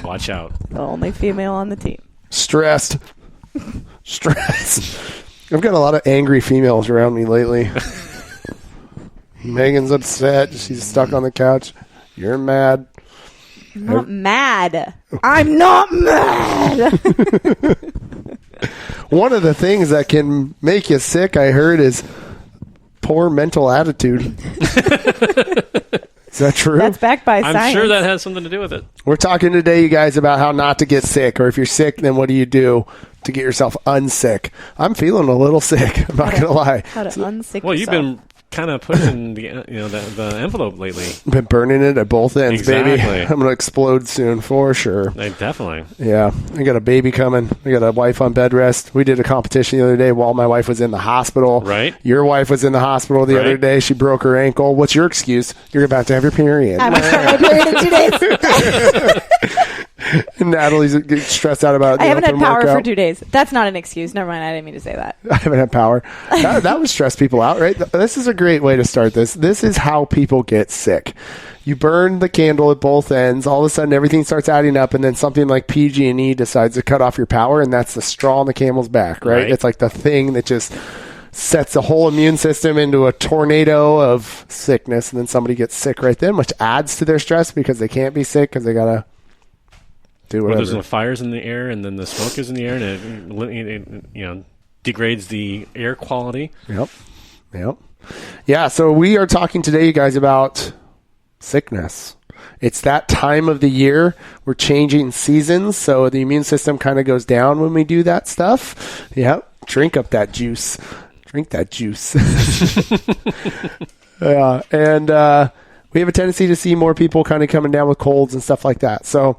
Watch out. The only female on the team. Stressed. I've got a lot of angry females around me lately. Megan's upset. She's stuck on the couch. You're mad. I'm not mad. I'm not mad. One of the things that can make you sick, I heard, is poor mental attitude. Is that true? That's backed by science. I'm sure that has something to do with it. We're talking today, you guys, about how not to get sick, or if you're sick, then what do you do to get yourself unsick? I'm feeling a little sick. I'm not going to lie. How to unsick Well, you've yourself. been kind of pushing the envelope lately. Been burning it at both ends, baby. Exactly. I'm going to explode soon, for sure. Definitely. Yeah, I got a baby coming. I got a wife on bed rest. We did a competition the other day while my wife was in the hospital. Right. Your wife was in the hospital the other day. She broke her ankle. What's your excuse? You're about to have your period. I'm going to start my period in 2 days. And Natalie's getting stressed out about it. I haven't had power for 2 days. That's not an excuse. Never mind. I didn't mean to say that. I haven't had power. That would stress people out, right? This is a great way to start this. This is how people get sick. You burn the candle at both ends. All of a sudden, everything starts adding up, and then something like PG&E decides to cut off your power, and that's the straw on the camel's back, right? It's like the thing that just sets the whole immune system into a tornado of sickness, and then somebody gets sick right then, which adds to their stress because they can't be sick because they got to do whatever. Well, there's the fires in the air, and then the smoke is in the air, and it degrades the air quality. Yep. Yeah, so we are talking today, you guys, about sickness. It's that time of the year. We're changing seasons, so the immune system kind of goes down when we do that stuff. Yep. Drink up that juice. Drink that juice. Yeah, and we have a tendency to see more people kind of coming down with colds and stuff like that. So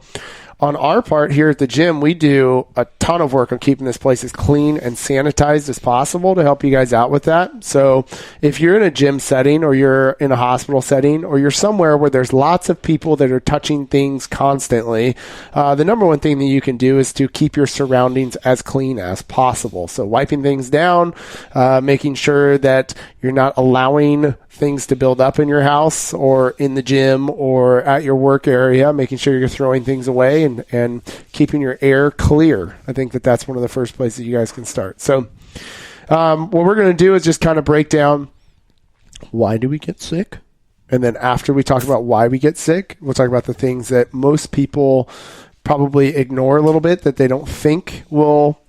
on our part here at the gym, we do a ton of work on keeping this place as clean and sanitized as possible to help you guys out with that. So if you're in a gym setting or you're in a hospital setting or you're somewhere where there's lots of people that are touching things constantly, the number one thing that you can do is to keep your surroundings as clean as possible. So wiping things down, making sure that you're not allowing things to build up in your house or in the gym or at your work area, making sure you're throwing things away and keeping your air clear. I think that's one of the first places you guys can start. So what we're going to do is just kind of break down why do we get sick? And then after we talk about why we get sick, we'll talk about the things that most people probably ignore a little bit that they don't think will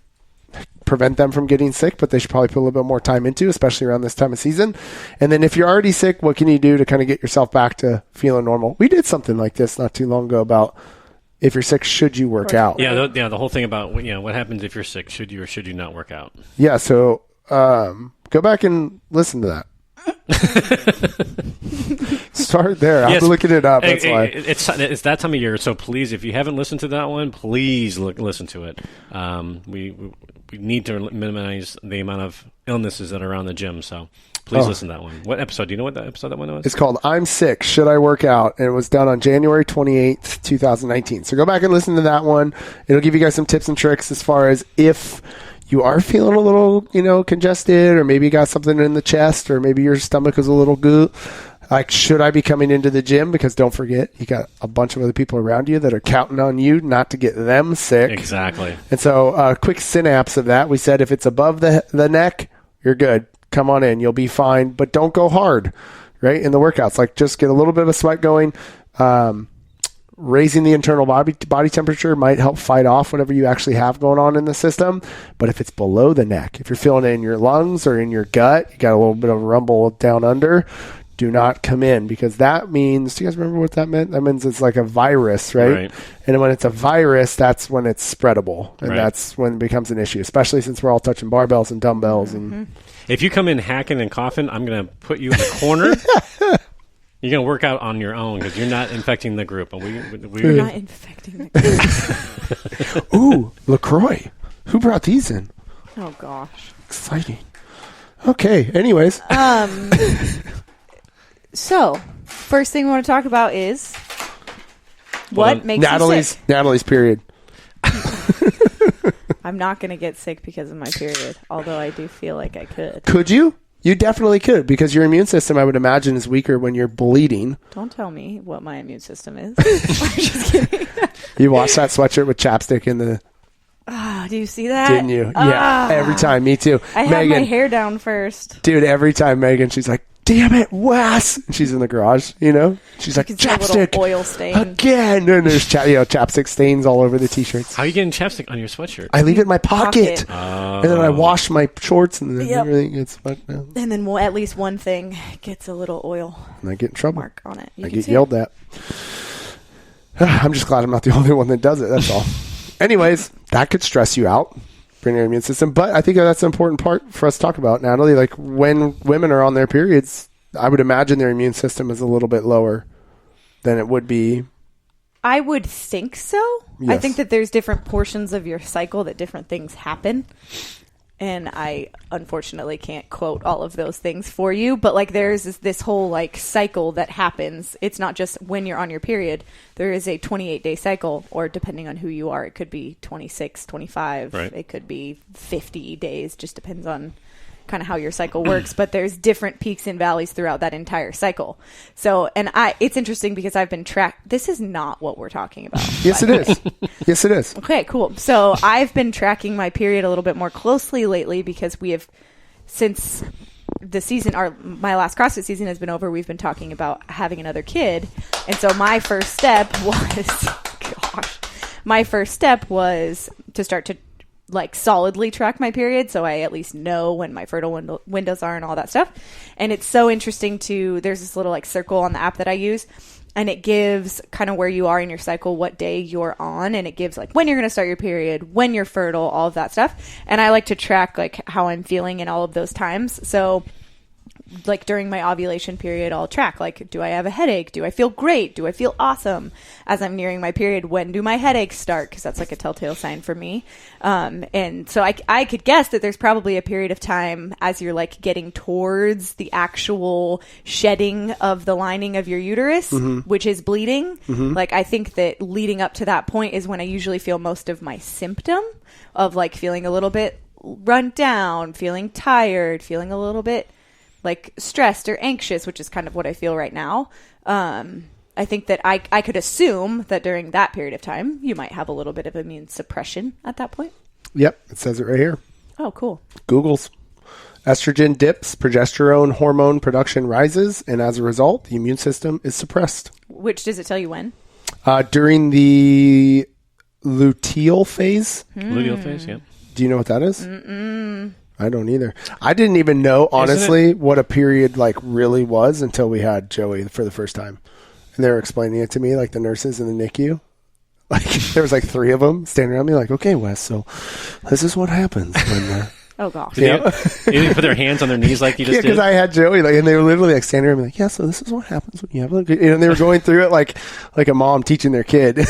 prevent them from getting sick, but they should probably put a little bit more time into, especially around this time of season. And then if you're already sick, what can you do to kind of get yourself back to feeling normal? We did something like this not too long ago about if you're sick, should you work out? Yeah, the whole thing about what happens if you're sick, should you or should you not work out? Yeah, so go back and listen to that. Start there. I'm looking it up. That's why. It's that time of year, so please, if you haven't listened to that one, please listen to it. We need to minimize the amount of illnesses that are around the gym, so please listen to that one. What episode? Do you know what that episode that one was? It's called I'm Sick, Should I Work Out? And it was done on January 28th, 2019. So go back and listen to that one. It'll give you guys some tips and tricks as far as if you are feeling a little, congested, or maybe you got something in the chest, or maybe your stomach is a little good. Like, should I be coming into the gym? Because don't forget, you got a bunch of other people around you that are counting on you not to get them sick. Exactly. And so quick synapse of that. We said if it's above the neck, you're good. Come on in. You'll be fine. But don't go hard, right, in the workouts. Like, just get a little bit of a sweat going. Raising the internal body temperature might help fight off whatever you actually have going on in the system. But if it's below the neck, if you're feeling it in your lungs or in your gut, you got a little bit of a rumble down under, do not come in, because that means, do you guys remember what that meant? That means it's like a virus, right? And when it's a virus, that's when it's spreadable, and that's when it becomes an issue, especially since we're all touching barbells and dumbbells. And if you come in hacking and coughing, I'm going to put you in the corner. You're going to work out on your own because you're not infecting the group. And we're not infecting the group. Ooh, LaCroix. Who brought these in? Oh, gosh. Exciting. Okay, anyways. So, first thing we want to talk about is what makes you sick. Natalie's period. I'm not going to get sick because of my period, although I do feel like I could. Could you? You definitely could, because your immune system, I would imagine, is weaker when you're bleeding. Don't tell me what my immune system is. I'm just kidding. You watched that sweatshirt with chapstick in the... Do you see that? Didn't you? Yeah, every time. Me too. I had my hair down first. Dude, every time Megan, she's like, damn it, Wes. And she's in the garage, you know? She's like, chapstick. Oil stain. Again. And there's chapstick stains all over the t-shirts. How are you getting chapstick on your sweatshirt? I leave it in my pocket. And then I wash my shorts and then everything gets fucked up. And then at least one thing gets a little oil and I get in trouble. Mark on it. I get yelled at. I'm just glad I'm not the only one that does it. That's all. Anyways, that could stress you out, bring your immune system. But I think that's an important part for us to talk about, Natalie. Like, when women are on their periods, I would imagine their immune system is a little bit lower than it would be. I would think so. Yes. I think that there's different portions of your cycle that different things happen. And I unfortunately can't quote all of those things for you, but like there's this whole like cycle that happens. It's not just when you're on your period. There is a 28-day cycle, or depending on who you are, it could be 26, 25. Right. It could be 50 days. Just depends on kind of how your cycle works, but there's different peaks and valleys throughout that entire cycle. So, and it's interesting because I've been this is not what we're talking about. Yes, it is. Yes, it is. Okay, cool. So I've been tracking my period a little bit more closely lately because we have, since the season, my last CrossFit season has been over, we've been talking about having another kid. And so my first step was to start to like solidly track my period, so I at least know when my fertile windows are and all that stuff. And it's so interesting there's this little like circle on the app that I use, and it gives kind of where you are in your cycle, what day you're on, and it gives like when you're going to start your period, when you're fertile, all of that stuff. And I like to track like how I'm feeling in all of those times. So like during my ovulation period, I'll track like, do I have a headache? Do I feel great? Do I feel awesome? As I'm nearing my period, when do my headaches start? Because that's like a telltale sign for me. And so I could guess that there's probably a period of time as you're like getting towards the actual shedding of the lining of your uterus, which is bleeding. Like I think that leading up to that point is when I usually feel most of my symptom of like feeling a little bit run down, feeling tired, feeling a little bit like stressed or anxious, which is kind of what I feel right now. I think that I could assume that during that period of time, you might have a little bit of immune suppression at that point. Yep. It says it right here. Oh, cool. Google's estrogen dips, progesterone hormone production rises, and as a result, the immune system is suppressed. Which does it tell you when? During the luteal phase. Luteal phase, yeah. Do you know what that is? I don't either. I didn't even know, honestly, what a period like really was until we had Joey for the first time. And they were explaining it to me, like the nurses in the NICU. Like there was like 3 of them standing around me like, okay, Wes, so this is what happens when oh, gosh. They didn't put their hands on their knees like you just did? Because I had Joey, like, and they were literally like standing around me like, yeah, so this is what happens when you have and they were going through it like a mom teaching their kid.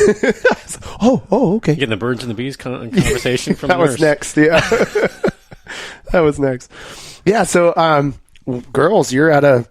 oh, okay. Getting the birds and the bees conversation from that the nurse. Was next, yeah. That was next. Yeah, so girls, you're at a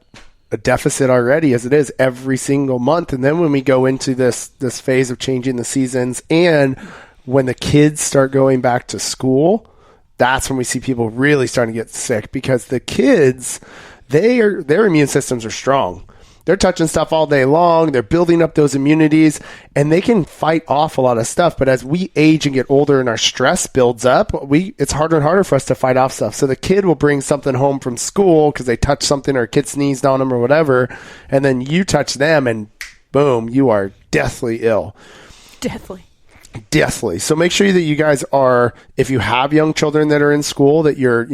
deficit already as it is every single month. And then when we go into this phase of changing the seasons and when the kids start going back to school, that's when we see people really starting to get sick because the kids, their immune systems are strong. They're touching stuff all day long. They're building up those immunities and they can fight off a lot of stuff. But as we age and get older and our stress builds up, it's harder and harder for us to fight off stuff. So the kid will bring something home from school because they touched something or a kid sneezed on them or whatever. And then you touch them and boom, you are deathly ill. Deathly. So make sure that you guys are, if you have young children that are in school, that you're,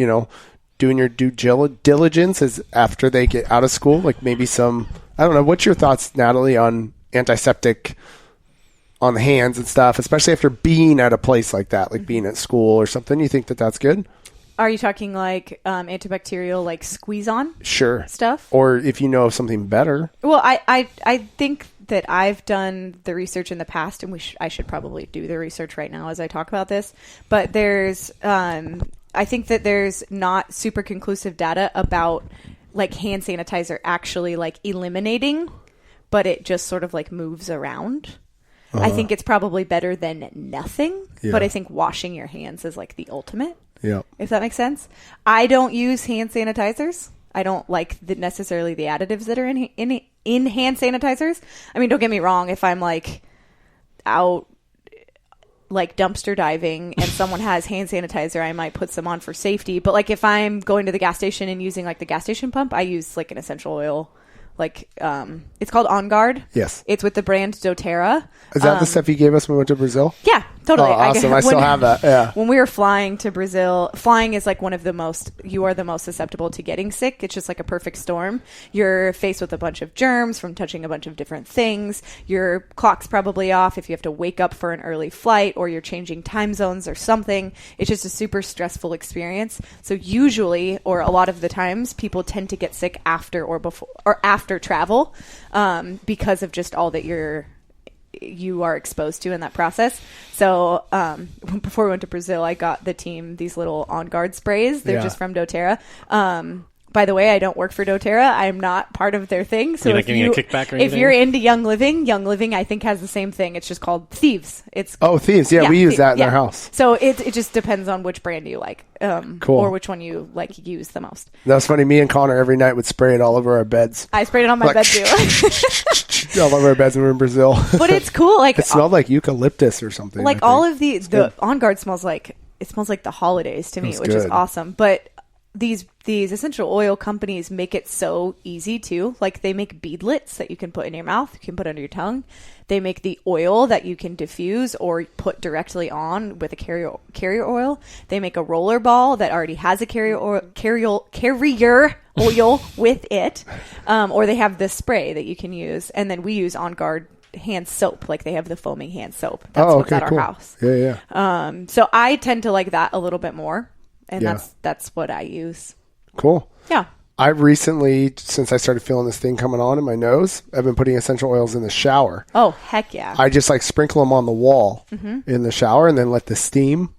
doing your due diligence is after they get out of school, like maybe some, I don't know. What's your thoughts, Natalie, on antiseptic on the hands and stuff, especially after being at a place like that, like being at school or something? You think that that's good? Are you talking like antibacterial, like squeeze on? Sure. Stuff? Or if you know of something better. Well, I think that I've done the research in the past, and I should probably do the research right now as I talk about this. But there's, I think that there's not super conclusive data about like hand sanitizer actually like eliminating, but it just sort of like moves around. I think it's probably better than nothing, but I think washing your hands is like the ultimate. Yeah. If that makes sense. I don't use hand sanitizers. I don't like necessarily the additives that are in hand sanitizers. I mean, don't get me wrong. If I'm like out like dumpster diving and someone has hand sanitizer, I might put some on for safety. But like if I'm going to the gas station and using like the gas station pump, I use like an essential oil. Like it's called On Guard. Yes. It's with the brand doTERRA. Is that the stuff you gave us when we went to Brazil? Yeah, totally. Oh, awesome. I still have that. Yeah. When we were flying to Brazil, flying is like you are the most susceptible to getting sick. It's just like a perfect storm. You're faced with a bunch of germs from touching a bunch of different things. Your clock's probably off if you have to wake up for an early flight or you're changing time zones or something. It's just a super stressful experience. So usually, or a lot of the times, people tend to get sick after or before or after travel because of just all that you are exposed to in that process. So before we went to Brazil, I got the team these little On Guard sprays. They're just from doTERRA. By the way, I don't work for doTERRA. I'm not part of their thing. So you're not getting a kickback or anything? If you're into Young Living, I think has the same thing. It's just called Thieves. Thieves. Yeah, we use that in our house. So it just depends on which brand you like, cool. or which one you like use the most. That was funny. Me and Connor every night would spray it all over our beds. I sprayed it on my bed too. All over our beds when we were in Brazil. But it's cool. Like it smelled like eucalyptus or something. Like all of the On Guard smells like the holidays to me, which is awesome. But these essential oil companies make it so easy too. Like they make beadlets that you can put in your mouth, you can put under your tongue. They make the oil that you can diffuse or put directly on with a carrier oil. They make a roller ball that already has a carrier oil with it. Or they have this spray that you can use. And then we use On Guard hand soap. Like they have the foaming hand soap. That's what's at our house. Yeah. So I tend to like that a little bit more. And that's what I use. Cool. Yeah. I've recently, since I started feeling this thing coming on in my nose, I've been putting essential oils in the shower. Oh, heck yeah. I just like sprinkle them on the wall in the shower and then let the steam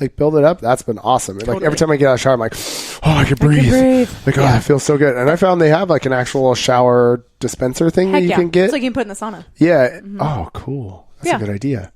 like build it up. That's been awesome. Totally. Like every time I get out of the shower, I'm like, oh, I can breathe. Like, oh, it feels so good. And I found they have like an actual shower dispenser thing that you can get. It's like you can put in the sauna. Yeah. Oh, cool. That's a good idea.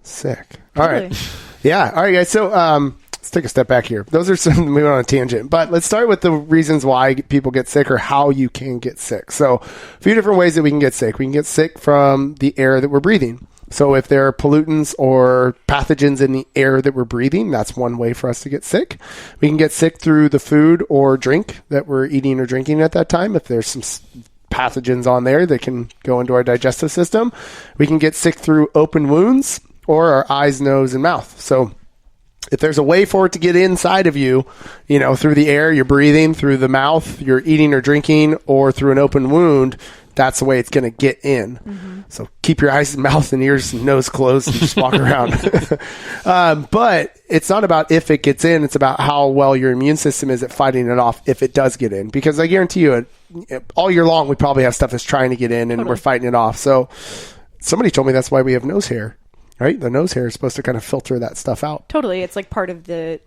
Sick. All Totally. right. Yeah. All right, guys. So, let's take a step back here. Those are some, we went on a tangent, but let's start with the reasons why people get sick or how you can get sick. So a few different ways that we can get sick. We can get sick from the air that we're breathing. So if there are pollutants or pathogens in the air that we're breathing, that's one way for us to get sick. We can get sick through the food or drink that we're eating or drinking at that time. If there's some pathogens on there that can go into our digestive system, we can get sick through open wounds or our eyes, nose, and mouth. So if there's a way for it to get inside of you, through the air you're breathing, through the mouth you're eating or drinking, or through an open wound, that's the way it's going to get in. So keep your eyes, mouth, and ears and nose closed and just walk around. But it's not about if it gets in. It's about how well your immune system is at fighting it off if it does get in. Because I guarantee you, all year long, we probably have stuff that's trying to get in and we're fighting it off. So somebody told me that's why we have nose hair. Right? The nose hair is supposed to kind of filter that stuff out. Totally. It's like part of the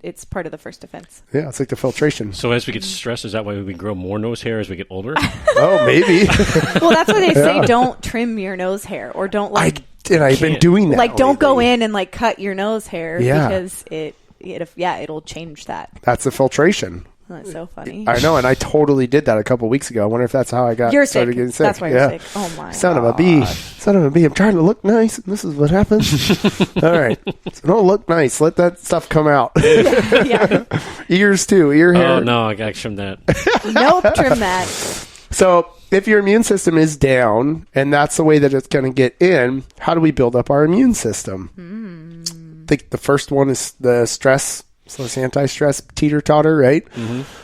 first defense. Yeah, it's like the filtration. So as we get stressed, is that why we grow more nose hair as we get older? Oh, maybe. Well, that's why they say don't trim your nose hair or don't I've been doing that. Like don't go in and like cut your nose hair because it'll change that. That's the filtration. That's so funny. I know, and I totally did that a couple weeks ago. I wonder if that's how I started getting sick. That's why you're sick. Oh my Son of a bee. I'm trying to look nice, and this is what happens. All right. So don't look nice. Let that stuff come out. Yeah. Ears too. Ear hair. Oh, no, I got to trim that. Nope, trim that. So if your immune system is down, and that's the way that it's going to get in, how do we build up our immune system? I think the first one is the stress. So it's anti-stress teeter-totter, right?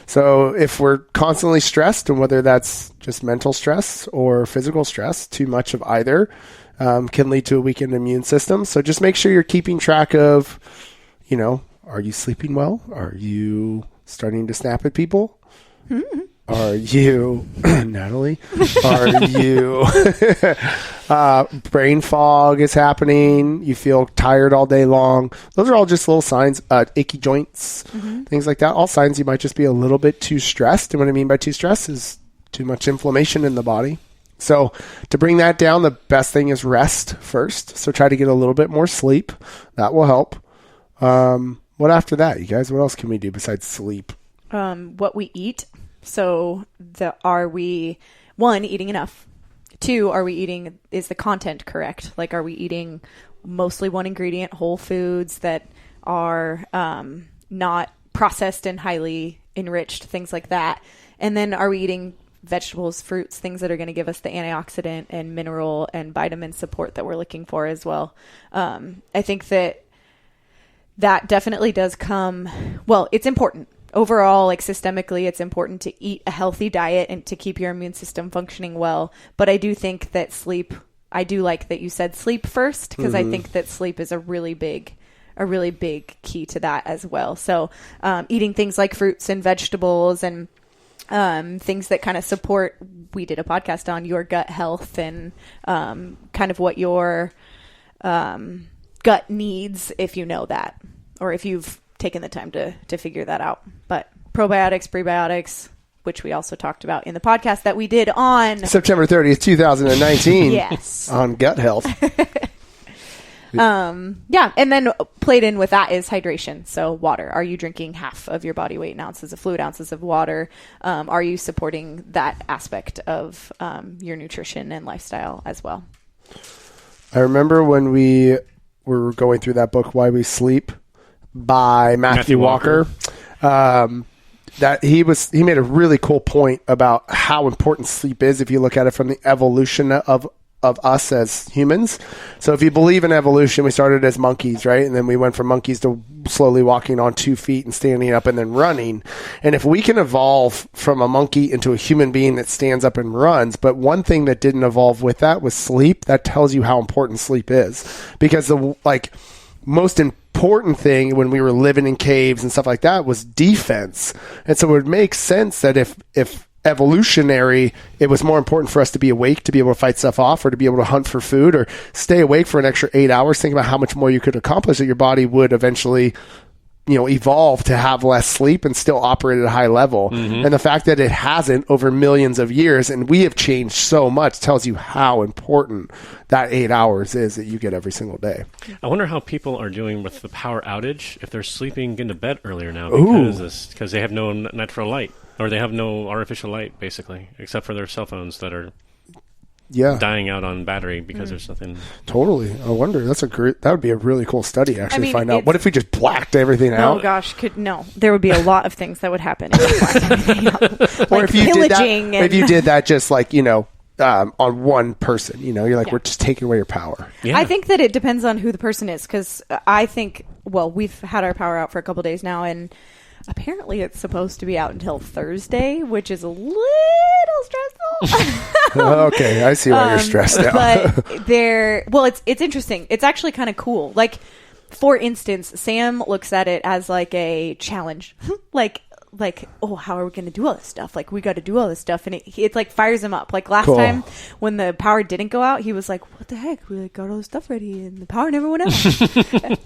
So if we're constantly stressed, and whether that's just mental stress or physical stress, too much of either can lead to a weakened immune system. So just make sure you're keeping track of, are you sleeping well? Are you starting to snap at people? Are you, Natalie, are you, brain fog is happening, you feel tired all day long. Those are all just little signs, achy joints, things like that. All signs you might just be a little bit too stressed. And what I mean by too stressed is too much inflammation in the body. So to bring that down, the best thing is rest first. So try to get a little bit more sleep. That will help. What after that, you guys? What else can we do besides sleep? What we eat. So are we, one, eating enough? Two, is the content correct? Like, are we eating mostly one ingredient, whole foods that are not processed and highly enriched, things like that? And then are we eating vegetables, fruits, things that are going to give us the antioxidant and mineral and vitamin support that we're looking for as well? I think that definitely does come, well, it's important. Overall, like systemically, it's important to eat a healthy diet and to keep your immune system functioning well. But I do think that sleep, I do like that you said sleep first, because I think that sleep is a really big key to that as well. So eating things like fruits and vegetables and things that kind of support, we did a podcast on your gut health and kind of what your gut needs, if you know that, or if you've taken the time to figure that out. But probiotics, prebiotics, which we also talked about in the podcast that we did on September 30th, 2019. Yes. On gut health. Yeah. And then played in with that is hydration. So water. Are you drinking half of your body weight in ounces of fluid, ounces of water? Are you supporting that aspect of your nutrition and lifestyle as well? I remember when we were going through that book, Why We Sleep, by Matthew Walker. That he made a really cool point about how important sleep is if you look at it from the evolution of us as humans. So if you believe in evolution, we started as monkeys, right? And then we went from monkeys to slowly walking on 2 feet and standing up and then running. And if we can evolve from a monkey into a human being that stands up and runs, but one thing that didn't evolve with that was sleep, that tells you how important sleep is. Because the most important thing when we were living in caves and stuff like that was defense. And so it would make sense that if evolutionary, it was more important for us to be awake to be able to fight stuff off, or to be able to hunt for food, or stay awake for an extra 8 hours. Think about how much more you could accomplish, that your body would eventually, evolve to have less sleep and still operate at a high level. And the fact that it hasn't over millions of years, and we have changed so much, tells you how important that 8 hours is that you get every single day. I wonder how people are doing with the power outage, if they're sleeping into bed earlier now because they have no natural light, or they have no artificial light, basically, except for their cell phones that are dying out on battery because there's nothing. Totally. I wonder. That would be a really cool study, actually, find out. What if we just blacked everything out? Oh gosh, there would be a lot of things that would happen if we blacked everything out. Or if you did that just on one person, you're like, we're just taking away your power. Yeah. I think that it depends on who the person is, because I think, we've had our power out for a couple days now, and apparently it's supposed to be out until Thursday, which is a little stressful. Okay, I see why you're stressed out. But it's interesting. It's actually kind of cool. Like, for instance, Sam looks at it as like a challenge. like, how are we going to do all this stuff? Like, we got to do all this stuff. And it like fires him up. Like last time when the power didn't go out, he was like, what the heck? We got all this stuff ready and the power never went out.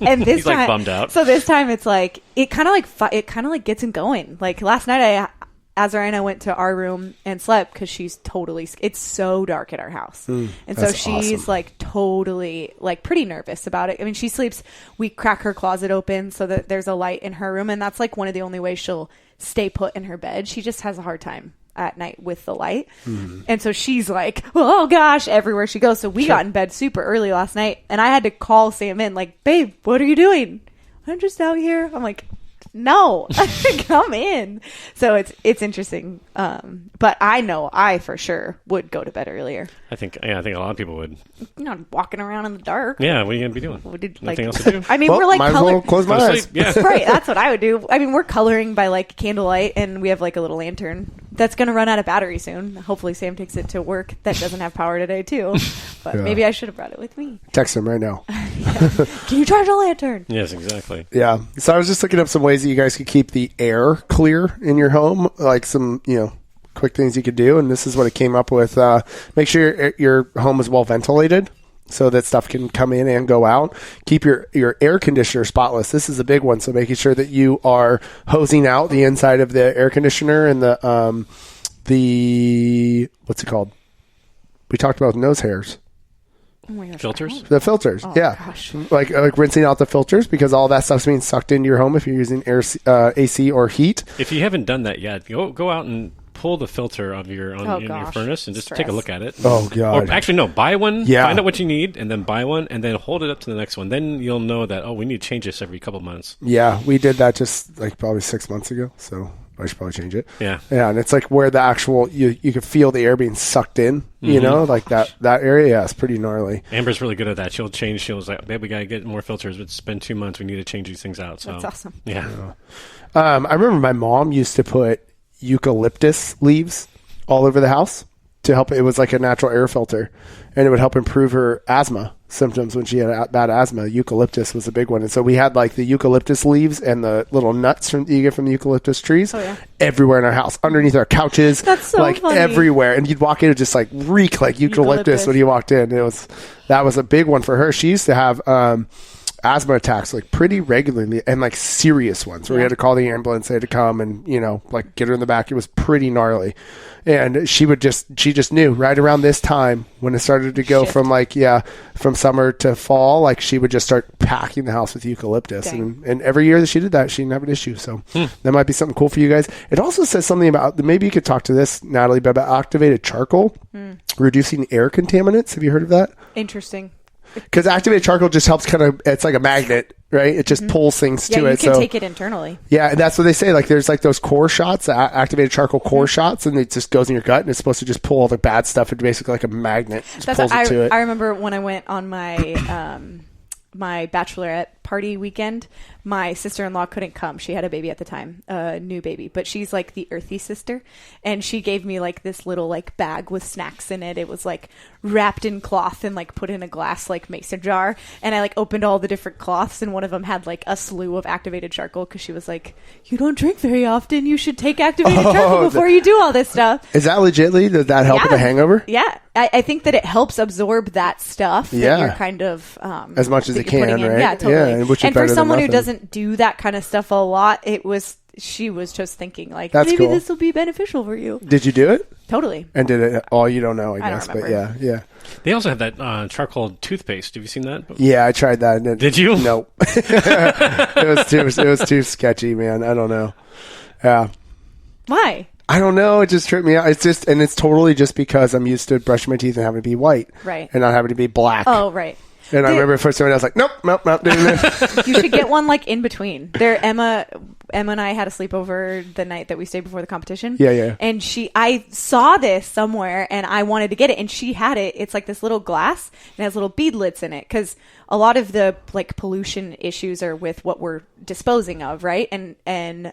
And this he's time, like bummed out. So this time it's like, it kind of gets him going. Like last night Azariah and I went to our room and slept because it's so dark at our house. And so she's awesome. Like totally like pretty nervous about it. I mean, she sleeps, we crack her closet open so that there's a light in her room. And that's like one of the only ways she'll stay put in her bed. She just has a hard time at night with the light. And so she's like, oh gosh, everywhere she goes. So we got in bed super early last night, and I had to call Sam in like, babe, what are you doing? I'm just out here. I'm like, no, come in. So it's interesting. But I know I for sure would go to bed earlier. I think a lot of people would. Not walking around in the dark. Yeah, what are you going to be doing? Nothing else to do. I mean, we're like might as well close my eyes. Yeah. Right, that's what I would do. I mean, we're coloring by like candlelight, and we have like a little lantern that's going to run out of battery soon. Hopefully Sam takes it to work. That doesn't have power today too. But maybe I should have brought it with me. Text him right now. Can you charge a lantern? Yes, exactly. Yeah. So I was just looking up some ways that you guys could keep the air clear in your home, like some, quick things you could do. And this is what it came up with. Make sure your home is well ventilated so that stuff can come in and go out. Keep your air conditioner spotless. This is a big one. So making sure that you are hosing out the inside of the air conditioner and the what's it called? We talked about nose hairs. Oh my gosh, filters? The filters, gosh. Like rinsing out the filters, because all that stuff's being sucked into your home if you're using AC or heat. If you haven't done that yet, go out and pull the filter of your furnace and just Stress. take a look at it. Oh, God. Or actually, no, buy one, Yeah. find out what you need, and then buy one, and then hold it up to the next one. Then you'll know that, we need to change this every couple months. Yeah, we did that just like probably 6 months ago, so I should probably change it. Yeah. Yeah, and it's like where the actual, you can feel the air being sucked in, you know, like that area. Yeah, it's pretty gnarly. Amber's really good at that. She'll change. She'll like, babe, we got to get more filters. It's been 2 months. We need to change these things out. So That's awesome. Yeah. I remember my mom used to put eucalyptus leaves all over the house to help. It was like a natural air filter, and it would help improve her asthma symptoms when she had bad asthma. Eucalyptus was a big one, and so we had like the eucalyptus leaves and the little nuts you get from the eucalyptus trees everywhere in our house, underneath our couches. That's so like funny. everywhere, and you'd walk in and just like reek like eucalyptus when you walked in. That was a big one for her. She used to have asthma attacks like pretty regularly, and like serious ones where we had to call the ambulance. They had to come and like get her in the back. It was pretty gnarly, and she just knew right around this time when it started to go from from summer to fall, like she would just start packing the house with eucalyptus. And every year that she did that, she didn't have an issue. So that might be something cool for you guys. It also says something about, maybe you could talk to this, Natalie, but about activated charcoal reducing air contaminants. Have you heard of that? Interesting. Because activated charcoal just helps it's like a magnet, right? It just pulls things to you it. can take it internally. Yeah, and that's what they say. Like there's like those core shots, activated charcoal core shots, and it just goes in your gut, and it's supposed to just pull all the bad stuff. It's basically like a magnet. Just pulls it to it. I remember when I went on my my bachelorette party weekend, my sister-in-law couldn't come. She had a baby at the time, a new baby, but she's like the earthy sister, and she gave me like this little like bag with snacks in it. It was like wrapped in cloth and like put in a glass like mason jar, and I like opened all the different cloths, and one of them had like a slew of activated charcoal, because she was like, you don't drink very often, you should take activated charcoal before you do all this stuff. Is that legitly? Does that help with a hangover? Yeah, I think that it helps absorb that stuff that you're kind of as much as it can, right? Yeah, totally. Yeah, and for someone who doesn't do that kind of stuff a lot, she was just thinking like, that's maybe cool. This will be beneficial for you. Did you do it? Totally. And did it? Oh, you don't know, I guess. don't But yeah. They also have that charcoal toothpaste. Have you seen that? Yeah, I tried that. Did you? No. It was too sketchy, man. I don't know. Yeah. Why? I don't know. It just tripped me out. It's totally just because I'm used to brushing my teeth and having to be white, right, and not having to be black. Oh, right. And I remember the first time I was like, nope. You should get one like in between. Emma and I had a sleepover the night that we stayed before the competition. Yeah. And I saw this somewhere and I wanted to get it, and she had it. It's like this little glass and it has little beadlets in it, because a lot of the like pollution issues are with what we're disposing of, right? And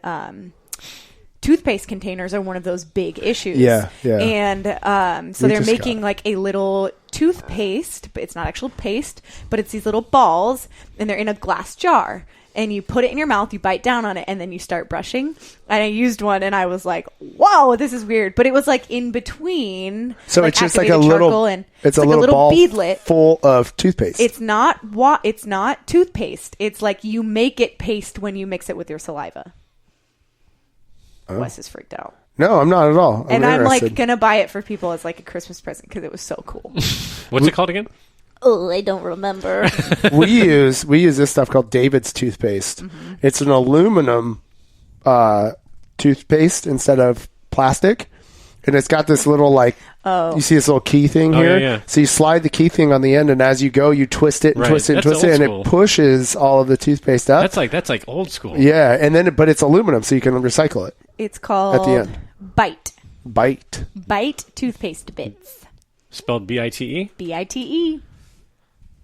toothpaste containers are one of those big issues. Yeah. And so they're making like a little toothpaste, but it's not actual paste, but it's these little balls, and they're in a glass jar, and you put it in your mouth, you bite down on it, and then you start brushing. And I used one, and I was like, whoa, this is weird. But it was like in between. So like it's just like a little, it's like a little ball beadlet full of toothpaste. It's not toothpaste. It's like you make it paste when you mix it with your saliva. Oh. Wes is freaked out. No, I'm not at all. I'm like gonna buy it for people as like a Christmas present, because it was so cool. What's it called again? Oh, I don't remember. we use this stuff called David's toothpaste. Mm-hmm. It's an aluminum toothpaste instead of plastic, and it's got this little like you see this little key thing here. Yeah. So you slide the key thing on the end, and as you go, you twist it and twist it and twist it, and it pushes all of the toothpaste up. That's like old school. Yeah, and then but it's aluminum, so you can recycle it. It's called at the end. Bite toothpaste bits. Spelled B-I-T-E? B-I-T-E.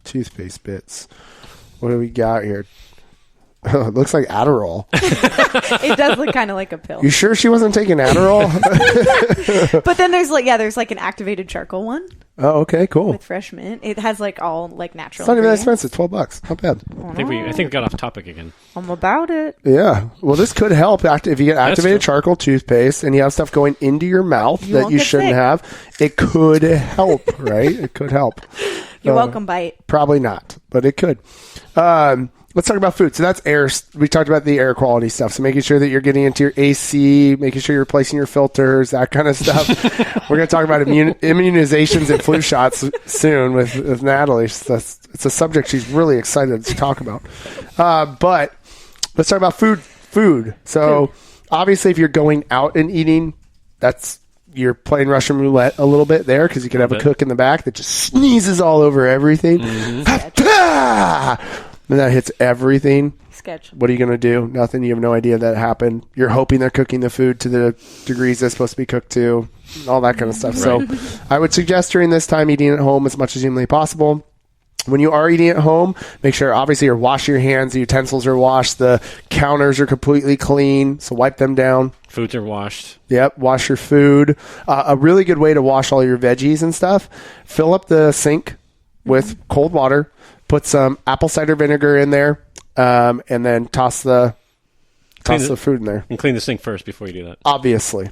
Toothpaste bits. What do we got here? Oh, it looks like Adderall. It does look kind of like a pill. You sure she wasn't taking Adderall? But then there's like an activated charcoal one. Oh, okay, cool. With fresh mint. It has like all like natural. It's not even that expensive. $12. Not bad. I think we got off topic again. I'm about it. Yeah. Well, this could help if you get activated charcoal toothpaste and you have stuff going into your mouth that you shouldn't have. It could help, right? It could help. You're welcome, Bite. Probably not, but it could. Let's talk about food. So that's air. We talked about the air quality stuff. So making sure that you're getting into your AC, making sure you're replacing your filters, that kind of stuff. We're going to talk about immunizations and flu shots soon with Natalie. It's a subject she's really excited to talk about. But let's talk about food. So obviously if you're going out and eating that's you're playing Russian roulette a little bit there because you could have a cook in the back that just sneezes all over everything. And that hits everything. Sketch. What are you going to do? Nothing. You have no idea that happened. You're hoping they're cooking the food to the degrees they're supposed to be cooked to, all that kind of stuff. Right. So I would suggest during this time eating at home as much as humanly possible. When you are eating at home, make sure obviously you're washing your hands, the utensils are washed, the counters are completely clean, so wipe them down. Foods are washed. Yep, wash your food. A really good way to wash all your veggies and stuff, fill up the sink with cold water, put some apple cider vinegar in there, and then toss the food in there. And clean the sink first before you do that. Obviously.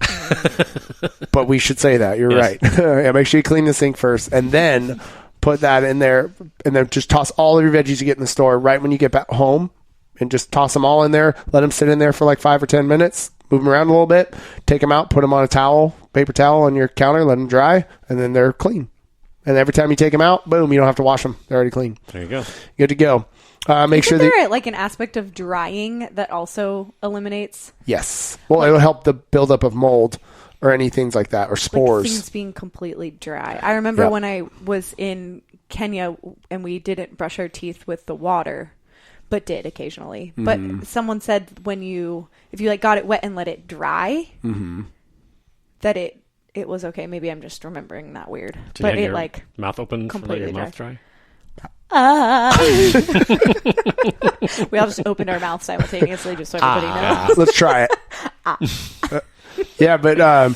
But we should say that. You're Yes. right. Yeah, make sure you clean the sink first, and then put that in there, and then just toss all of your veggies you get in the store right when you get back home, and just toss them all in there. Let them sit in there for like 5 or 10 minutes. Move them around a little bit. Take them out. Put them on a towel, paper towel on your counter. Let them dry, and then they're clean. And every time you take them out, boom, you don't have to wash them. They're already clean. There you go. Good to go. Make sure Isn't that there like an aspect of drying that also eliminates yes. Well, it will help the buildup of mold or any things like that or like spores. things being completely dry? I remember Yep. when I was in Kenya and we didn't brush our teeth with the water, but did occasionally. But someone said if you like got it wet and let it dry, that it was okay. Maybe I'm just remembering that weird. Did But you it have like your mouth open for let your completely mouth dry? we all just opened our mouth simultaneously just so everybody knows. Let's try it. Yeah, but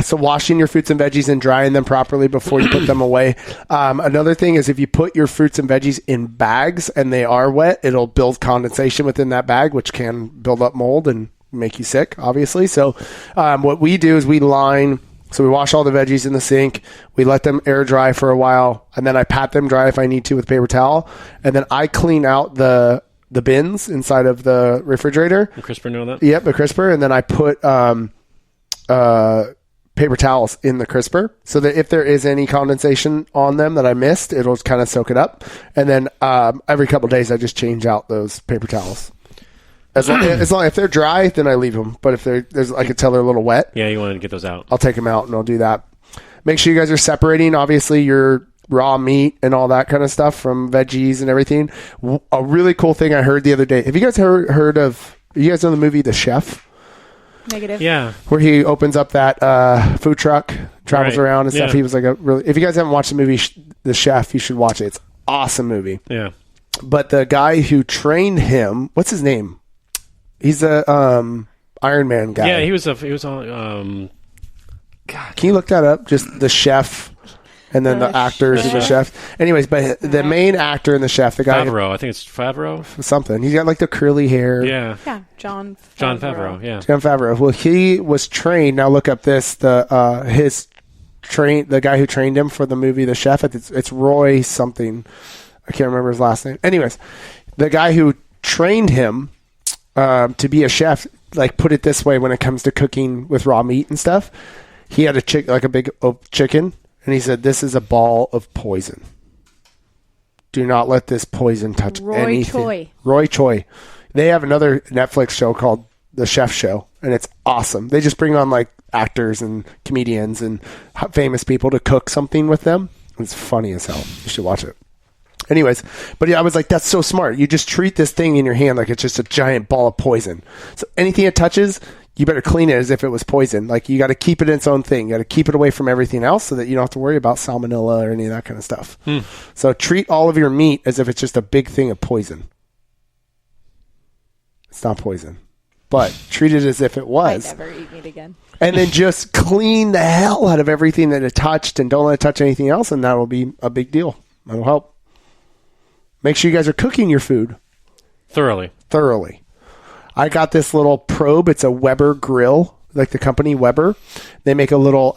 so washing your fruits and veggies and drying them properly before you put them away. Another thing is if you put your fruits and veggies in bags and they are wet, it'll build condensation within that bag, which can build up mold and make you sick, obviously. So what we do is we wash all the veggies in the sink. We let them air dry for a while, and then I pat them dry if I need to with paper towel. And then I clean out the bins inside of the refrigerator. The crisper know that? Yep, the crisper. And then I put paper towels in the crisper so that if there is any condensation on them that I missed, it'll kind of soak it up. And then every couple of days, I just change out those paper towels. As long if they're dry, then I leave them. But if I could tell they're a little wet. Yeah, you wanted to get those out. I'll take them out and I'll do that. Make sure you guys are separating, obviously, your raw meat and all that kind of stuff from veggies and everything. A really cool thing I heard the other day. Have you guys heard of, you guys know the movie The Chef? Negative. Yeah. Where he opens up that food truck, travels Right. around and stuff. Yeah. He was like if you guys haven't watched the movie The Chef, you should watch it. It's an awesome movie. Yeah. But the guy who trained him, what's his name? He's a Iron Man guy. Yeah, he was on. Can you look that up? Just The Chef, and then the actors of The Chef. Anyways, but the main actor in The Chef, the guy Favreau. I think it's Favreau. something. He's got like the curly hair. Yeah. Yeah, John Favreau. Yeah. Jon Favreau. Well, he was trained. Now look up this. The guy who trained him for the movie The Chef. It's Roy something. I can't remember his last name. Anyways, the guy who trained him to be a chef, like, put it this way when it comes to cooking with raw meat and stuff. He had a big chicken, and he said, "This is a ball of poison. Do not let this poison touch anything." Roy Choi. They have another Netflix show called The Chef Show, and it's awesome. They just bring on like actors and comedians and famous people to cook something with them. It's funny as hell. You should watch it. Anyways, but yeah, I was like, that's so smart. You just treat this thing in your hand like it's just a giant ball of poison. So anything it touches, you better clean it as if it was poison. Like, you got to keep it its own thing. You got to keep it away from everything else so that you don't have to worry about salmonella or any of that kind of stuff. So treat all of your meat as if it's just a big thing of poison. It's not poison, but treat it as if it was. I never eat meat again. And then just clean the hell out of everything that it touched and don't let it touch anything else, and that'll be a big deal. That'll help. Make sure you guys are cooking your food Thoroughly. I got this little probe. It's a Weber grill, like the company Weber. They make a little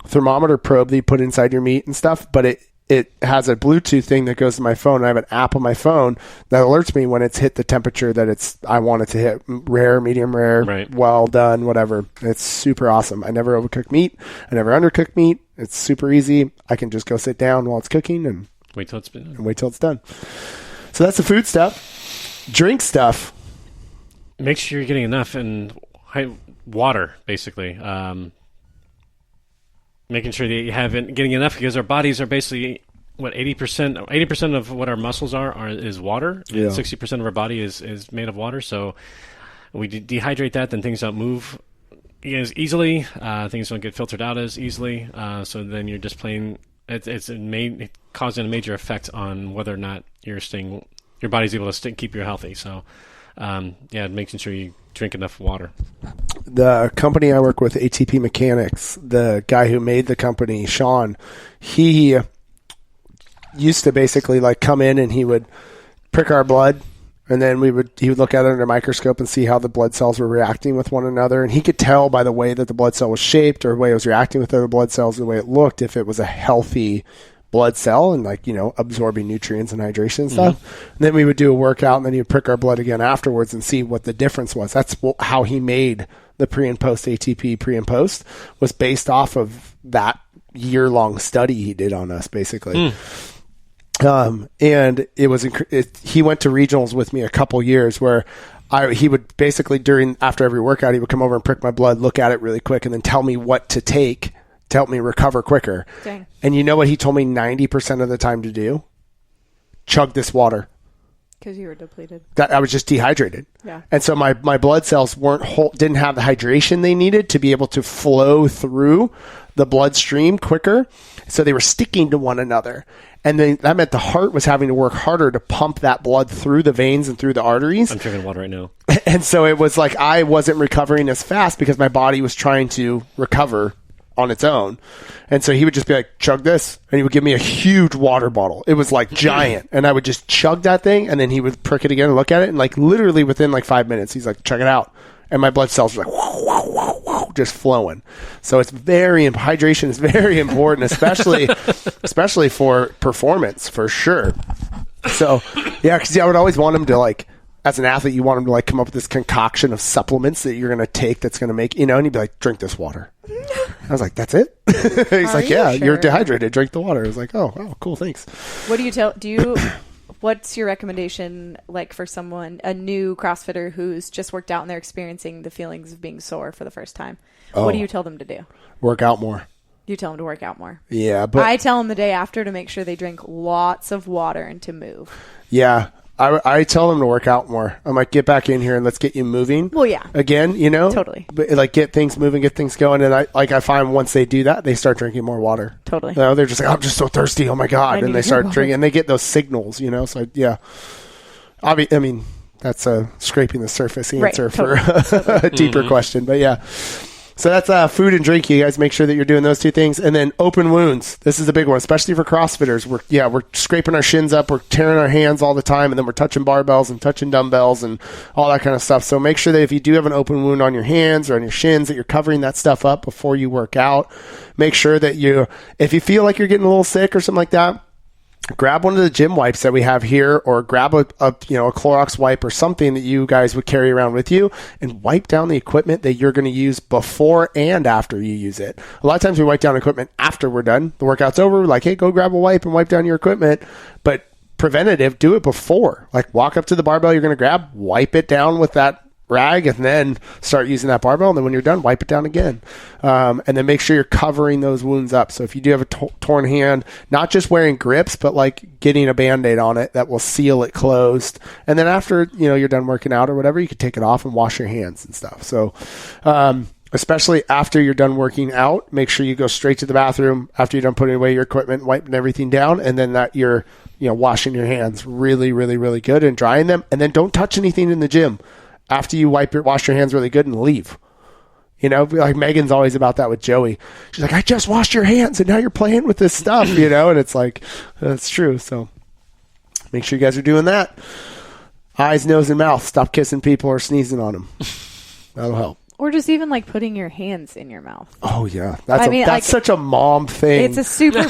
thermometer probe that you put inside your meat and stuff, but it has a Bluetooth thing that goes to my phone. I have an app on my phone that alerts me when it's hit the temperature that I want it to hit. Rare, medium rare, Right. well done, whatever. It's super awesome. I never overcook meat. I never undercook meat. It's super easy. I can just go sit down while it's cooking and Wait till it's been. and wait till it's done. So that's the food stuff. Drink stuff. Make sure you're getting enough and water, basically. making sure that you haven't getting enough, because our bodies are basically what 80% of what our muscles is water. Yeah. 60% of our body is made of water. So we dehydrate that, then things don't move as easily. Things don't get filtered out as easily. So then you're just playing. It's causing a major effect on whether or not your body's able to keep you healthy. So making sure you drink enough water. The company I work with, ATP Mechanics, the guy who made the company, Sean, he used to basically like come in and he would prick our blood, and then he would look at it under a microscope and see how the blood cells were reacting with one another. And he could tell by the way that the blood cell was shaped or the way it was reacting with other blood cells, the way it looked, if it was a healthy blood cell and absorbing nutrients and hydration and stuff. Mm-hmm. And then we would do a workout, and then he would prick our blood again afterwards and see what the difference was. That's how he made the pre and post ATP. Pre and post was based off of that year-long study he did on us, basically. And it was he went to regionals with me a couple years where he would basically after every workout, he would come over and prick my blood, look at it really quick, and then tell me what to take to help me recover quicker. Dang. And you know what he told me 90% of the time to do? Chug this water. Because you were depleted. I was just dehydrated. Yeah. And so my blood cells didn't have the hydration they needed to be able to flow through the bloodstream quicker. So they were sticking to one another. And then that meant the heart was having to work harder to pump that blood through the veins and through the arteries. I'm drinking water right now. And so it was like I wasn't recovering as fast because my body was trying to recover on its own. And so he would just be like, chug this. And he would give me a huge water bottle. It was like giant. And I would just chug that thing. And then he would prick it again and look at it. And like literally within like 5 minutes, he's like, chug it out. And my blood cells were like, whoa, whoa, whoa, whoa, just flowing. So it's hydration is very important, especially for performance, for sure. So yeah, because I would always want him to like, as an athlete, you want him to like come up with this concoction of supplements that you're going to take that's going to make, and he'd be like, drink this water. I was like, that's it? He's like, yeah, sure? You're dehydrated. Drink the water. I was like, oh, cool. Thanks. What do you what's your recommendation like for someone, a new CrossFitter who's just worked out and they're experiencing the feelings of being sore for the first time? What do you tell them to do? Work out more. You tell them to work out more. Yeah. But I tell them the day after to make sure they drink lots of water and to move. Yeah. I tell them to work out more. I'm like, get back in here and let's get you moving. Well, yeah. Again, Totally. But like get things moving, get things going. And I find once they do that, they start drinking more water. Totally. They're just like, I'm just so thirsty. Oh my God. And they start drinking and they get those signals, So yeah. I mean, that's a scraping the surface answer for a deeper question, but yeah. So that's food and drink. You guys make sure that you're doing those two things. And then open wounds. This is a big one, especially for CrossFitters. We're scraping our shins up. We're tearing our hands all the time. And then we're touching barbells and touching dumbbells and all that kind of stuff. So make sure that if you do have an open wound on your hands or on your shins, that you're covering that stuff up before you work out. Make sure that if you feel like you're getting a little sick or something like that, grab one of the gym wipes that we have here, or grab a Clorox wipe or something that you guys would carry around with you, and wipe down the equipment that you're going to use before and after you use it. A lot of times we wipe down equipment after we're done. The workout's over. We're like, hey, go grab a wipe and wipe down your equipment. But preventative, do it before. Like walk up to the barbell you're going to grab, wipe it down with that rag, and then start using that barbell. And then when you're done, wipe it down again. And then make sure you're covering those wounds up. So if you do have a torn hand, not just wearing grips, but like getting a Band-Aid on it that will seal it closed. And then after, you're done working out or whatever, you can take it off and wash your hands and stuff. So, especially after you're done working out, make sure you go straight to the bathroom after you're done putting away your equipment, wiping everything down, and then that you're, washing your hands really, really, really good and drying them. And then don't touch anything in the gym after you wash your hands really good and leave. Like Megan's always about that with Joey. She's like, I just washed your hands and now you're playing with this stuff, and it's like, that's true. So make sure you guys are doing that. Eyes, nose, and mouth. Stop kissing people or sneezing on them. That'll help. Or just even like putting your hands in your mouth. Oh yeah. That's such a mom thing. It's a super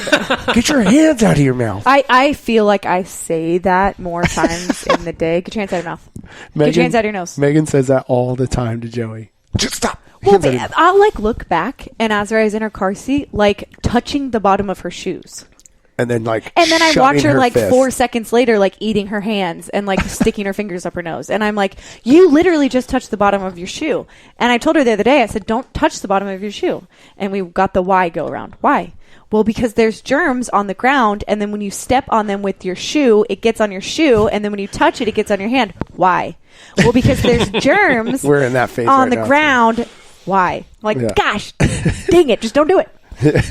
get your hands out of your mouth. I feel like I say that more times in the day. Get your hands out of your mouth. Get your hands out of your nose. Megan says that all the time to Joey. Just stop. Well, I'll like look back, and as I was in her car seat, like touching the bottom of her shoes. and then like And then I shoving watch her like fist. 4 seconds later, like eating her hands and like sticking her fingers up her nose. And I'm like, you literally just touched the bottom of your shoe. And I told her the other day, I said, don't touch the bottom of your shoe. And we got the why go around. Why? Well, because there's germs on the ground, and then when you step on them with your shoe, it gets on your shoe, and then when you touch it, it gets on your hand. Why? Well, because there's germs We're in that phase on right the now, ground. Why? Like, Yeah. gosh, dang it, just don't do it.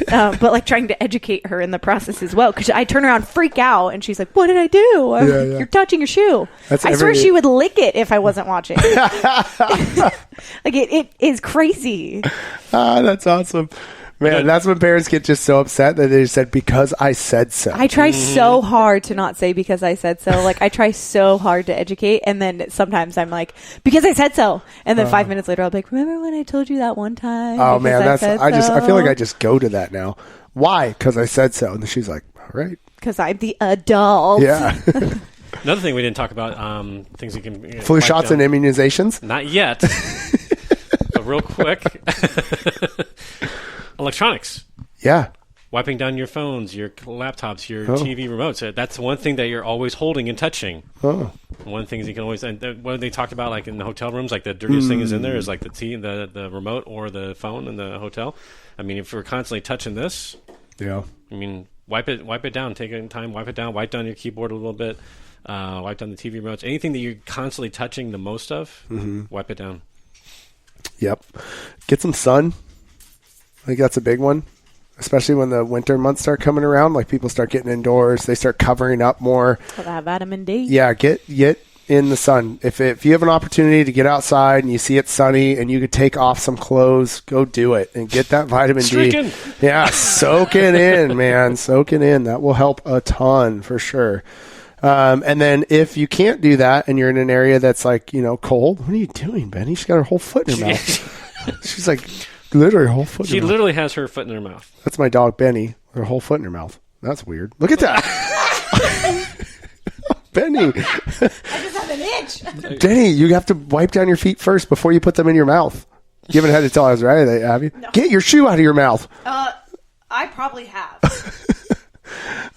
But like trying to educate her in the process as well, because I turn around, freak out, and she's like, "What did I do? Yeah. You're touching your shoe." That's I swear every- she would lick it if I wasn't watching. Like it is crazy. That's awesome. Man, that's when parents get just so upset that they just said, because I said so. I try so hard to not say because I said so. Like I try so hard to educate, and then sometimes I'm like, because I said so, and then 5 minutes later I'll be like, remember when I told you that one time? Oh Because man, that's said I feel like so?" I just go to that now. Why? Because I said so. And then she's like, all right. Because I'm the adult. Yeah. Another thing we didn't talk about, things you can Flu wipe shots down. and immunizations. Not yet. But real quick, electronics. Yeah. Wiping down your phones, your laptops, your Oh. TV remotes. That's one thing that you're always holding and touching. Oh. One thing is you can always, and what they talked about, like in the hotel rooms, like the dirtiest thing is in there Mm. is like the remote or the phone in the hotel. I mean, if we're constantly touching this, Yeah. I mean, wipe it down. Take it in time, wipe it down. Wipe down your keyboard a little bit. Wipe down the TV remotes. Anything that you're constantly touching the most of, wipe it down. Yep. Get some sun. I think that's a big one, especially when the winter months start coming around. Like people start getting indoors, they start covering up more. For that vitamin D. Yeah, get in the sun. If you have an opportunity to get outside and you see it's sunny and you could take off some clothes, go do it and get that vitamin D. Streaking. Yeah, soak it in, man. Soak it in. That will help a ton for sure. And then if you can't do that and you're in an area that's like, cold, what are you doing, Benny? She's got her whole foot in her mouth. She's like literally her whole foot in She her mouth. literally has her foot in her mouth. That's my dog, Benny. Her whole foot in her mouth. That's weird. Look at that. Benny. I just have an itch. Benny, you have to wipe down your feet first before you put them in your mouth. You haven't had to tell us, right? Have you? No. Get your shoe out of your mouth. I probably have.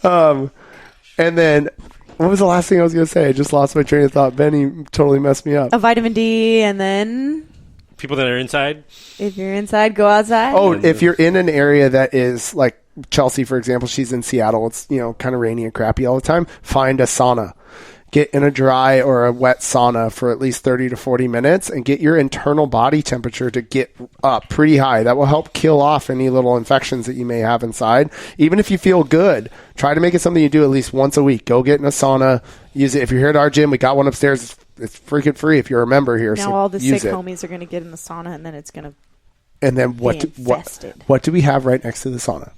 And then, what was the last thing I was going to say? I just lost my train of thought. Benny totally messed me up. A vitamin D, and then People that are inside, if you're inside, go outside. Oh, if you're in an area that is like Chelsea, for example, she's in Seattle. It's, kind of rainy and crappy all the time. Find a sauna. Get in a dry or a wet sauna for at least 30 to 40 minutes and get your internal body temperature to get up pretty high. That will help kill off any little infections that you may have inside. Even if you feel good, try to make it something you do at least once a week. Go get in a sauna. Use it. If you're here at our gym, we got one upstairs. It's freaking free if you're a member here. now so all the use sick it. homies are going to get in the sauna, and then it's going to And then what infested. what do we have right next to the sauna?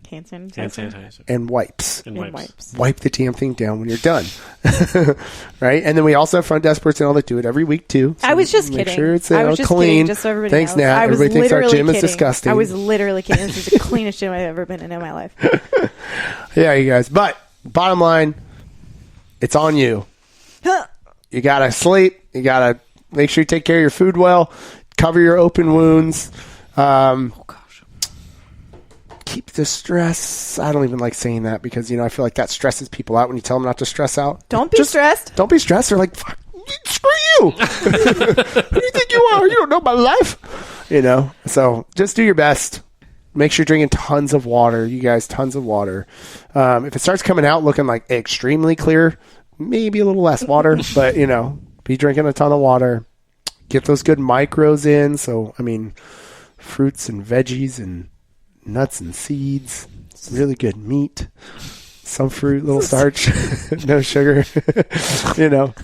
hand sanitizer. hand sanitizer, And wipes. and And wipes. wipes. Wipe the damn thing down when you're done. Right? And then we also have front desk personnel that do it every week too. So I was just make kidding. sure it's I was just clean. kidding, just so everybody Thanks, knows. Nat. I was Everybody thinks our literally gym is kidding. disgusting. I was literally kidding. This is the cleanest gym I've ever been in my life. Yeah, you guys. But bottom line, it's on you. You gotta sleep. You gotta make sure you take care of your food well. Cover your open wounds. Oh gosh. Keep the stress. I don't even like saying that because I feel like that stresses people out when you tell them not to stress out. Don't be stressed. Don't be stressed. They're like, fuck, screw you. Who do you think you are? You don't know my life. So just do your best. Make sure you're drinking tons of water. You guys, tons of water. If it starts coming out looking like extremely clear, maybe a little less water, but be drinking a ton of water. Get those good micros in. So, fruits and veggies and nuts and seeds, really good meat, some fruit, little starch, no sugar.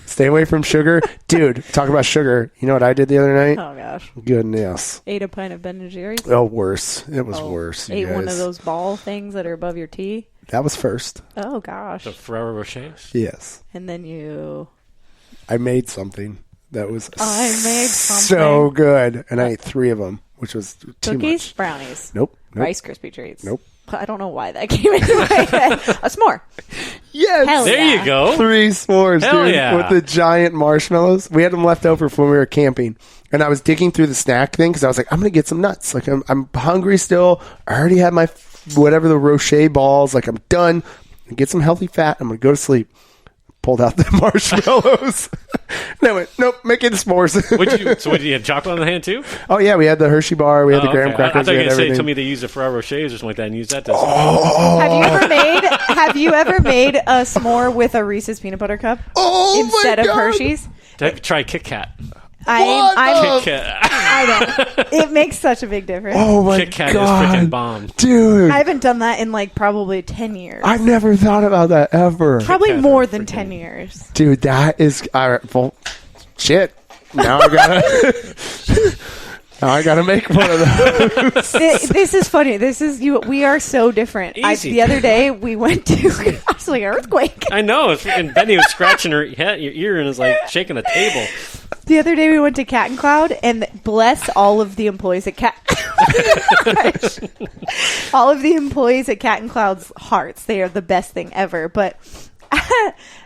Stay away from sugar. Dude, talk about sugar. You know what I did the other night? Oh gosh. Goodness. Ate a pint of Ben & Jerry's. Oh, worse. It was worse. You Ate one of guys. those ball things that are above your tea. That was first. Oh gosh. The Ferrero Rochers. Yes. And then you. I made something that was I made so something. good, and I ate 3 of them, which was too Cookies, much. brownies, Nope. Rice Krispie treats. Nope. I don't know why that came into my head. A s'more. Yes. Hell There yeah. you go. 3 s'mores, Hell dude, yeah. with the giant marshmallows. We had them left over from when we were camping, and I was digging through the snack thing because I was like, I'm gonna get some nuts. Like I'm hungry still. I already had my whatever the Rocher balls. Like, I'm done. Get some healthy fat. I'm going to go to sleep. Pulled out the marshmallows. And I went, nope, making s'mores. What did you have chocolate on the hand too? Oh, yeah, we had the Hershey bar. We had the graham okay. crackers. I thought you were we had going to say, everything. tell me they use the Ferrero Rochers or something like that and use that to... Have you ever made a s'more with a Reese's peanut butter cup instead of Hershey's? Try Kit Kat. I Kit Kat. don't. It makes such a big difference. Oh, my Kit Kat God. is freaking bomb. Dude. I haven't done that in like probably 10 years. I've never thought about that ever. Probably Kit Kats more are than freaking- 10 years. Dude, that is... well, shit. Now I gotta make one of those. This is funny. This is you. We are so different. Easy. The other day we went to I was like earthquake. I know. It's freaking Benny was scratching her head, your ear and was like shaking the table. The other day we went to Cat and Cloud, and bless all of the employees at Cat. All of the employees at Cat and Cloud's hearts. They are the best thing ever. But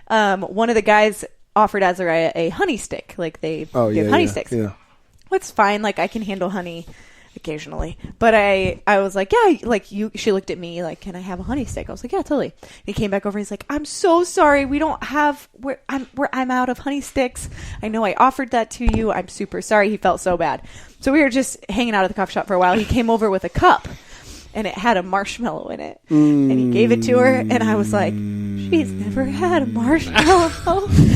one of the guys offered Azariah a honey stick. Like they give honey sticks. Yeah. It's fine. Like I can handle honey occasionally, but I was like, yeah, like you. She looked at me like, can I have a honey stick? I was like, yeah, totally. And he came back over. He's like, I'm so sorry. We don't have. I'm out of honey sticks. I know I offered that to you. I'm super sorry. He felt so bad. So we were just hanging out at the coffee shop for a while. He came over with a cup, and it had a marshmallow in it, and he gave it to her, and I was like, she's never had a marshmallow.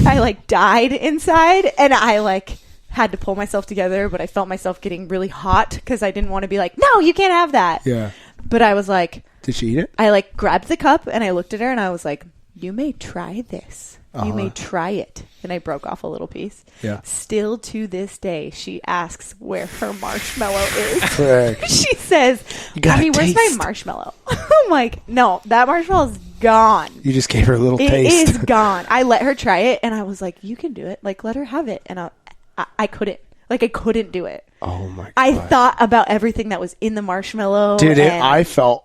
I like died inside, and I like had to pull myself together, but I felt myself getting really hot because I didn't want to be like, no, you can't have that. Yeah. But I was like, Did she eat it? I like grabbed the cup and I looked at her and I was like, you may try this. You may try it. And I broke off a little piece. Yeah. Still to this day, she asks where her marshmallow is. Frick. She says, gotta Mommy, where's my taste. marshmallow? I'm like, no, that marshmallow's gone. You just gave her a little It taste. is gone. I let her try it and I was like, you can do it. Like, let her have it. And I couldn't. Like, I couldn't do it. Oh my God. I thought about everything that was in the marshmallow. Dude, and I felt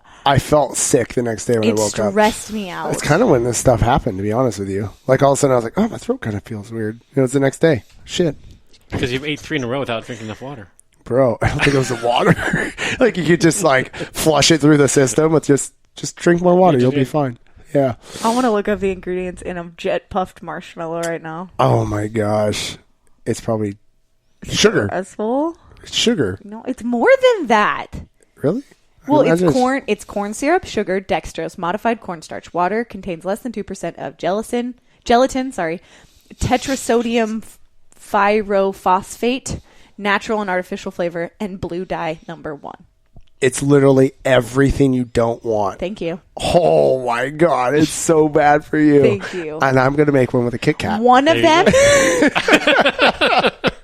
sick the next day when I it woke up. stressed me out. It's kind of when this stuff happened, to be honest with you. Like, all of a sudden I was like, oh, my throat kind of feels weird. It's the next day. Shit. Because you've ate 3 in a row without drinking enough water. Bro, I don't think it was the water. Like, you could just, like, flush it through the system with just drink more water. You'll be fine. Yeah. I want to look up the ingredients in a jet puffed marshmallow right now. Oh, my gosh. It's probably sugar. As full? It's sugar. No, it's more than that. Really? Well, I it's just- corn. It's corn syrup, sugar, dextrose, modified cornstarch, water. Contains less than 2% of gelatin. Tetrasodium pyrophosphate, natural and artificial flavor, and blue dye #1. It's literally everything you don't want. Thank you. Oh, my God. It's so bad for you. Thank you. And I'm going to make one with a Kit Kat. One of There them, you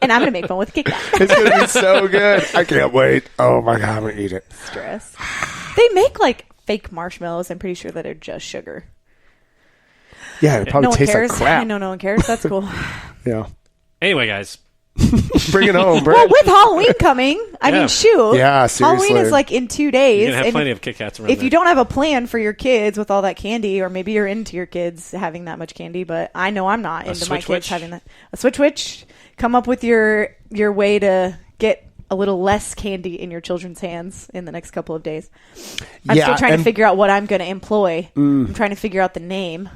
and I'm gonna make one with Kit Kat. It's going to be so good. I can't wait. Oh, my God. I'm going to eat it. Stress. They make like fake marshmallows. I'm pretty sure that are just sugar. Yeah, it probably No one tastes cares. like crap. I know no one cares. That's cool. Yeah. Anyway, guys. Bring it home, Well, Brett. with Halloween coming, I Yeah. mean, shoot. Yeah, seriously. Halloween is like in 2 days. You're going to have and plenty of Kit Kats around if you there. don't have a plan for your kids with all that candy, or maybe you're into your kids having that much candy, but I know I'm not into my Switch kids Witch? having that. A Switch Witch. Come up with your way to get a little less candy in your children's hands in the next couple of days. I'm Yeah, still trying to and- figure out what I'm going to employ. I'm trying to figure out the name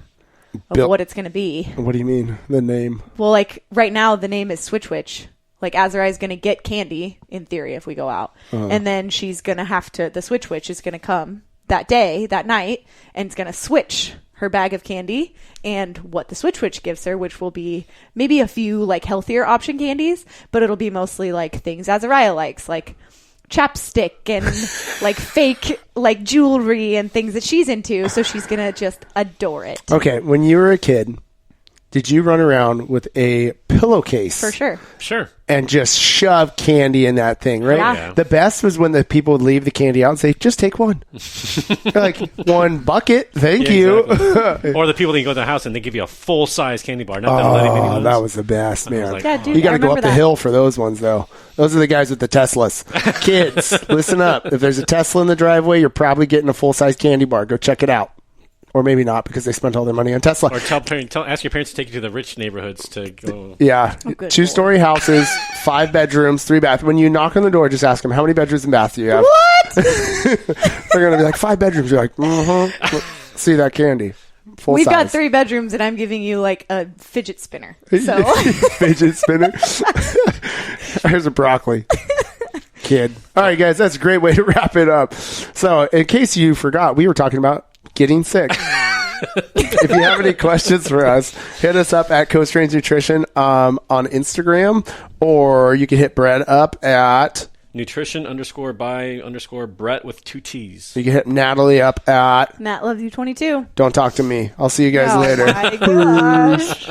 of Bill- what it's going to be. What do you mean? The name? Well, like right now, the name is Switch Witch. Like Azariah is going to get candy in theory if we go out, and then she's going to have to. The Switch Witch is going to come that day, that night, and it's going to switch her bag of candy and what the Switch Witch gives her, which will be maybe a few like healthier option candies, but it'll be mostly like things Azariah likes, like chapstick and like fake like jewelry and things that she's into. So she's going to just adore it. Okay, when you were a kid, did you run around with a pillowcase? For sure. Sure. And just shove candy in that thing, right? Yeah. Yeah. The best was when the people would leave the candy out and say, just take one. They're like, one bucket, thank Yeah, you. exactly. Or the people that you go to the house and they give you a full-size candy bar. Not the little mini Oh, ones. that was the best, man. like, Yeah, dude, You got I to go up remember the that. hill for those ones, though. Those are the guys with the Teslas. Kids, listen up. If there's a Tesla in the driveway, you're probably getting a full-size candy bar. Go check it out. Or maybe not, because they spent all their money on Tesla. Or ask your parents to take you to the rich neighborhoods to go. Yeah. Oh, good 2-story houses, 5 bedrooms, 3 baths. When you knock on the door, just ask them, how many bedrooms and baths do you have? What? They're going to be like, 5 bedrooms. You're like, see that candy. Full We've size. got 3 bedrooms, and I'm giving you like a fidget spinner. So Fidget spinner. Here's a broccoli. Kid. All right, guys, that's a great way to wrap it up. So, in case you forgot, we were talking about getting sick. If you have any questions for us, hit us up at Coast Range Nutrition on Instagram, or you can hit Brett up at nutrition_by_Brett with 2 T's. You can hit Natalie up at Matt loves you 22. Don't talk to me. I'll see you guys Oh later. my gosh.